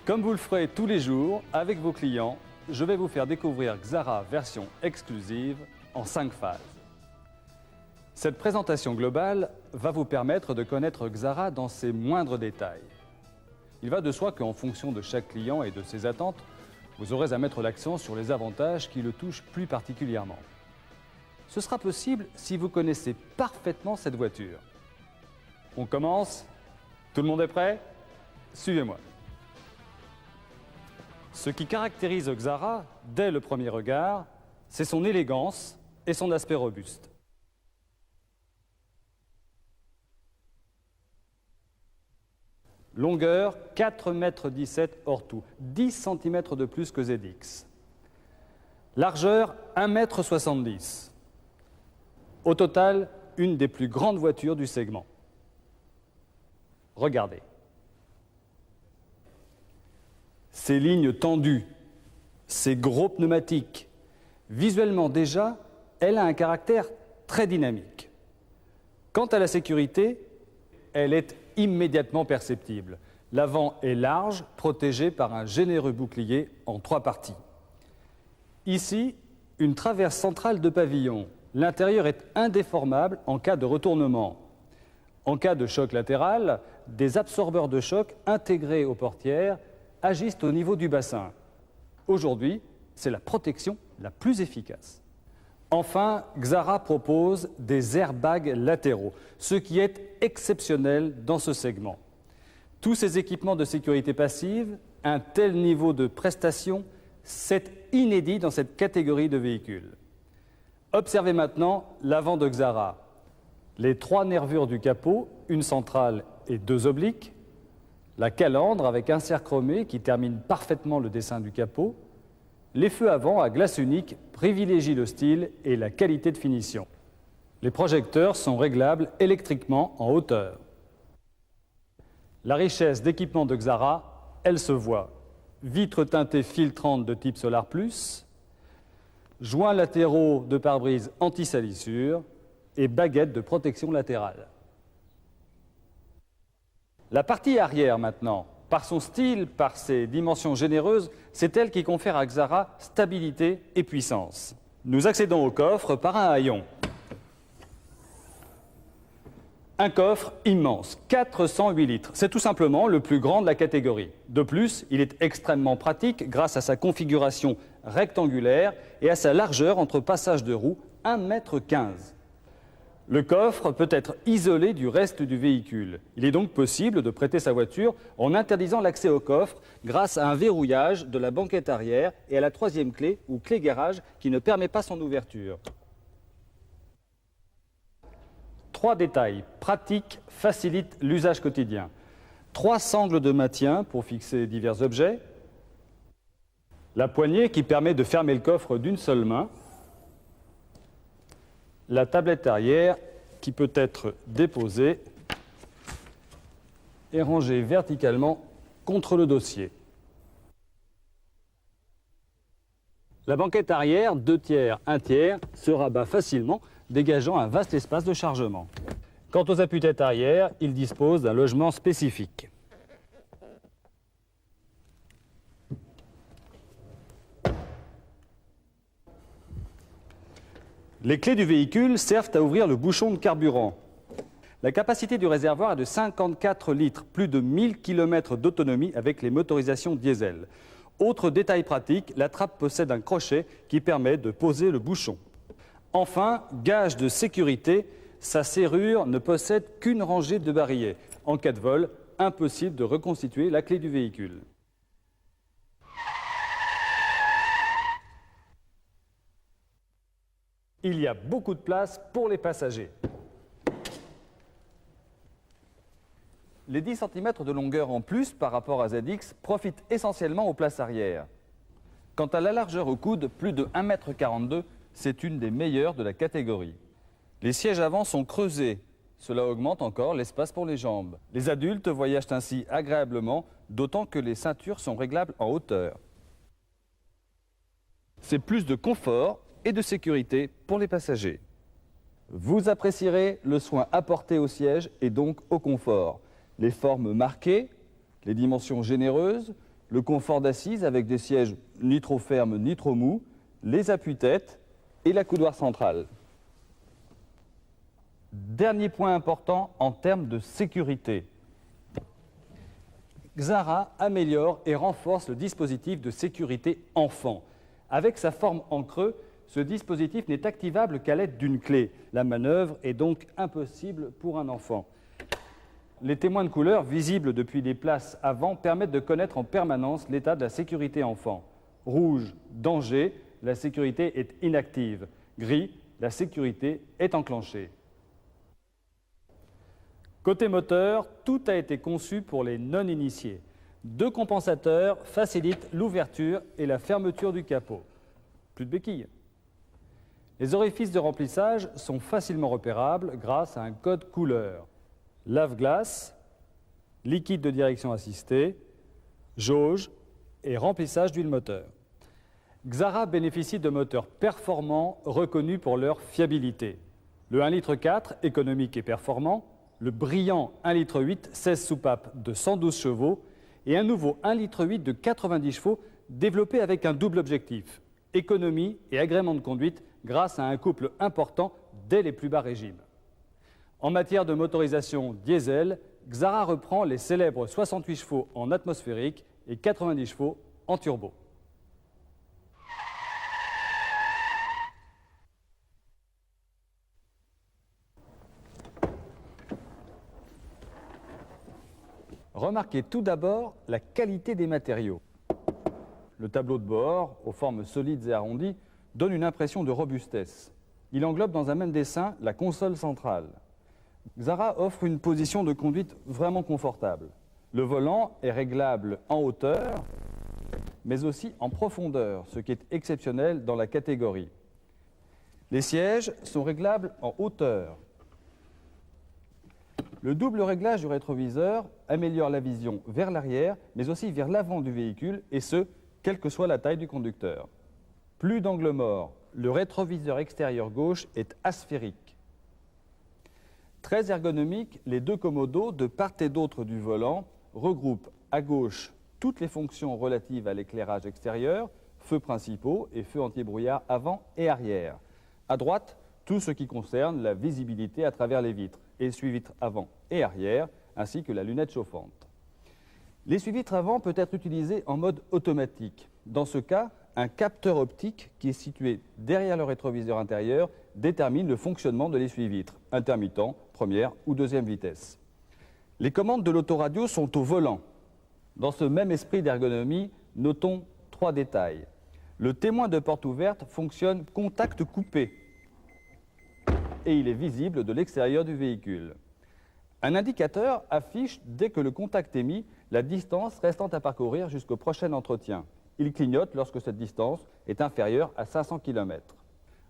Comme vous le ferez tous les jours avec vos clients, je vais vous faire découvrir Xara version exclusive en 5 phases. Cette présentation globale va vous permettre de connaître Xara dans ses moindres détails. Il va de soi qu'en fonction de chaque client et de ses attentes, vous aurez à mettre l'accent sur les avantages qui le touchent plus particulièrement. Ce sera possible si vous connaissez parfaitement cette voiture. On commence? Tout le monde est prêt? Suivez-moi. Ce qui caractérise Xara, dès le premier regard, c'est son élégance et son aspect robuste. Longueur 4,17 m hors tout, 10 cm de plus que ZX. Largeur 1,70 m. Au total, une des plus grandes voitures du segment. Regardez. Ces lignes tendues, ces gros pneumatiques, visuellement déjà, elle a un caractère très dynamique. Quant à la sécurité, elle est immédiatement perceptible. L'avant est large, protégé par un généreux bouclier en 3 parties. Ici, une traverse centrale de pavillon. L'intérieur est indéformable en cas de retournement. En cas de choc latéral, des absorbeurs de choc intégrés aux portières agissent au niveau du bassin. Aujourd'hui, c'est la protection la plus efficace. Enfin, Xara propose des airbags latéraux, ce qui est exceptionnel dans ce segment. Tous ces équipements de sécurité passive, un tel niveau de prestation, c'est inédit dans cette catégorie de véhicules. Observez maintenant l'avant de Xara. Les 3 nervures du capot, une centrale et 2 obliques, la calandre avec insert chromé qui termine parfaitement le dessin du capot, les feux avant à glace unique privilégient le style et la qualité de finition. Les projecteurs sont réglables électriquement en hauteur. La richesse d'équipement de Xara, elle se voit. Vitres teintées filtrantes de type Solar Plus, joints latéraux de pare-brise anti-salissure et baguettes de protection latérale. La partie arrière maintenant, par son style, par ses dimensions généreuses, c'est elle qui confère à Xara stabilité et puissance. Nous accédons au coffre par un haillon. Un coffre immense, 408 litres. C'est tout simplement le plus grand de la catégorie. De plus, il est extrêmement pratique grâce à sa configuration rectangulaire et à sa largeur entre passages de roues, 1,15 m. Le coffre peut être isolé du reste du véhicule. Il est donc possible de prêter sa voiture en interdisant l'accès au coffre grâce à un verrouillage de la banquette arrière et à la 3e clé ou clé garage qui ne permet pas son ouverture. 3 détails pratiques facilitent l'usage quotidien. 3 sangles de maintien pour fixer divers objets. La poignée qui permet de fermer le coffre d'une seule main. La tablette arrière qui peut être déposée et rangée verticalement contre le dossier. La banquette arrière, 2 tiers, 1 tiers, se rabat facilement, dégageant un vaste espace de chargement. Quant aux appuis-têtes arrière, ils disposent d'un logement spécifique. Les clés du véhicule servent à ouvrir le bouchon de carburant. La capacité du réservoir est de 54 litres, plus de 1000 km d'autonomie avec les motorisations diesel. Autre détail pratique, la trappe possède un crochet qui permet de poser le bouchon. Enfin, gage de sécurité, sa serrure ne possède qu'une rangée de barillet. En cas de vol, impossible de reconstituer la clé du véhicule. Il y a beaucoup de place pour les passagers. Les 10 cm de longueur en plus par rapport à ZX profitent essentiellement aux places arrière. Quant à la largeur au coude, plus de 1,42 m, c'est une des meilleures de la catégorie. Les sièges avant sont creusés. Cela augmente encore l'espace pour les jambes. Les adultes voyagent ainsi agréablement, d'autant que les ceintures sont réglables en hauteur. C'est plus de confort et de sécurité pour les passagers. Vous apprécierez le soin apporté au siège et donc au confort. Les formes marquées, les dimensions généreuses, le confort d'assise avec des sièges ni trop fermes ni trop mous, les appuis-têtes et la coudoir centrale. Dernier point important en termes de sécurité. Xara améliore et renforce le dispositif de sécurité enfant. Avec sa forme en creux, ce dispositif n'est activable qu'à l'aide d'une clé. La manœuvre est donc impossible pour un enfant. Les témoins de couleur visibles depuis les places avant permettent de connaître en permanence l'état de la sécurité enfant. Rouge, danger, la sécurité est inactive. Gris, la sécurité est enclenchée. Côté moteur, tout a été conçu pour les non-initiés. 2 compensateurs facilitent l'ouverture et la fermeture du capot. Plus de béquilles. Les orifices de remplissage sont facilement repérables grâce à un code couleur. Lave-glace, liquide de direction assistée, jauge et remplissage d'huile moteur. Xara bénéficie de moteurs performants reconnus pour leur fiabilité. Le 1,4 litre économique et performant, le brillant 1,8 litre 16 soupapes de 112 chevaux et un nouveau 1,8 litre de 90 chevaux développé avec un double objectif, économie et agrément de conduite grâce à un couple important dès les plus bas régimes. En matière de motorisation diesel, Xara reprend les célèbres 68 chevaux en atmosphérique et 90 chevaux en turbo. Remarquez tout d'abord la qualité des matériaux. Le tableau de bord, aux formes solides et arrondies, donne une impression de robustesse. Il englobe dans un même dessin la console centrale. Xara offre une position de conduite vraiment confortable. Le volant est réglable en hauteur, mais aussi en profondeur, ce qui est exceptionnel dans la catégorie. Les sièges sont réglables en hauteur. Le double réglage du rétroviseur améliore la vision vers l'arrière, mais aussi vers l'avant du véhicule, et ce, quelle que soit la taille du conducteur. Plus d'angle mort, le rétroviseur extérieur gauche est asphérique. Très ergonomique, les 2 commodos de part et d'autre du volant regroupent à gauche toutes les fonctions relatives à l'éclairage extérieur, feux principaux et feux anti-brouillard avant et arrière. À droite, tout ce qui concerne la visibilité à travers les vitres, essuie-vitres avant et arrière, ainsi que la lunette chauffante. L'essuie-vitre avant peut être utilisé en mode automatique. Dans ce cas, un capteur optique qui est situé derrière le rétroviseur intérieur détermine le fonctionnement de l'essuie-vitre, intermittent, première ou deuxième vitesse. Les commandes de l'autoradio sont au volant. Dans ce même esprit d'ergonomie, notons 3 détails. Le témoin de porte ouverte fonctionne contact coupé et il est visible de l'extérieur du véhicule. Un indicateur affiche, dès que le contact est mis, la distance restant à parcourir jusqu'au prochain entretien. Il clignote lorsque cette distance est inférieure à 500 km.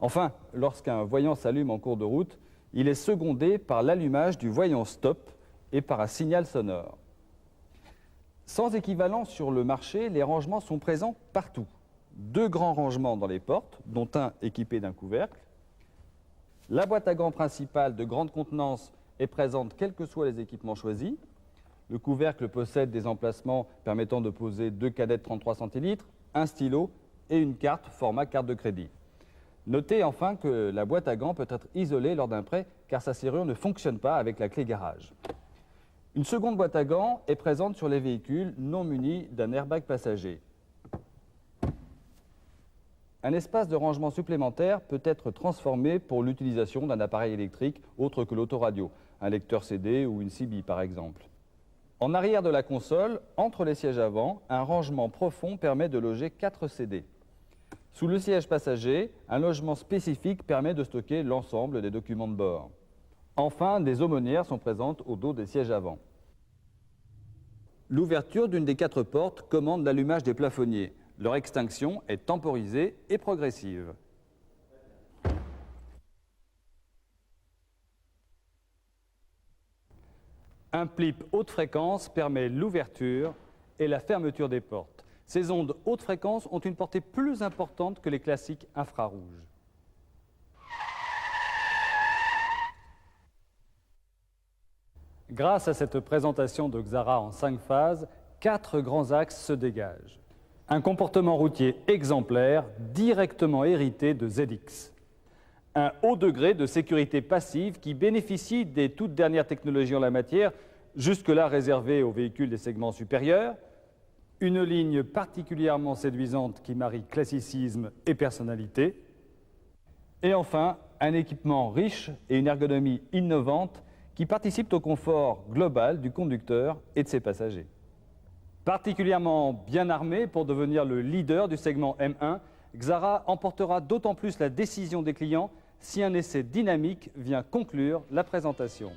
Enfin, lorsqu'un voyant s'allume en cours de route, il est secondé par l'allumage du voyant stop et par un signal sonore. Sans équivalent sur le marché, les rangements sont présents partout. 2 grands rangements dans les portes, dont un équipé d'un couvercle. La boîte à gants principale de grande contenance est présente quels que soient les équipements choisis. Le couvercle possède des emplacements permettant de poser 2 cadettes 33 centilitres, un stylo et une carte format carte de crédit. Notez enfin que la boîte à gants peut être isolée lors d'un prêt car sa serrure ne fonctionne pas avec la clé garage. Une seconde boîte à gants est présente sur les véhicules non munis d'un airbag passager. Un espace de rangement supplémentaire peut être transformé pour l'utilisation d'un appareil électrique autre que l'autoradio, un lecteur CD ou une CB par exemple. En arrière de la console, entre les sièges avant, un rangement profond permet de loger 4 CD. Sous le siège passager, un logement spécifique permet de stocker l'ensemble des documents de bord. Enfin, des aumônières sont présentes au dos des sièges avant. L'ouverture d'une des 4 portes commande l'allumage des plafonniers. Leur extinction est temporisée et progressive. Un PLIP haute fréquence permet l'ouverture et la fermeture des portes. Ces ondes haute fréquence ont une portée plus importante que les classiques infrarouges. Grâce à cette présentation de Xara en 5 phases, 4 grands axes se dégagent. Un comportement routier exemplaire, directement hérité de ZX. Un haut degré de sécurité passive qui bénéficie des toutes dernières technologies en la matière, jusque-là réservées aux véhicules des segments supérieurs. Une ligne particulièrement séduisante qui marie classicisme et personnalité. Et enfin, un équipement riche et une ergonomie innovante qui participent au confort global du conducteur et de ses passagers. Particulièrement bien armé pour devenir le leader du segment M1, Xara emportera d'autant plus la décision des clients si un essai dynamique vient conclure la présentation.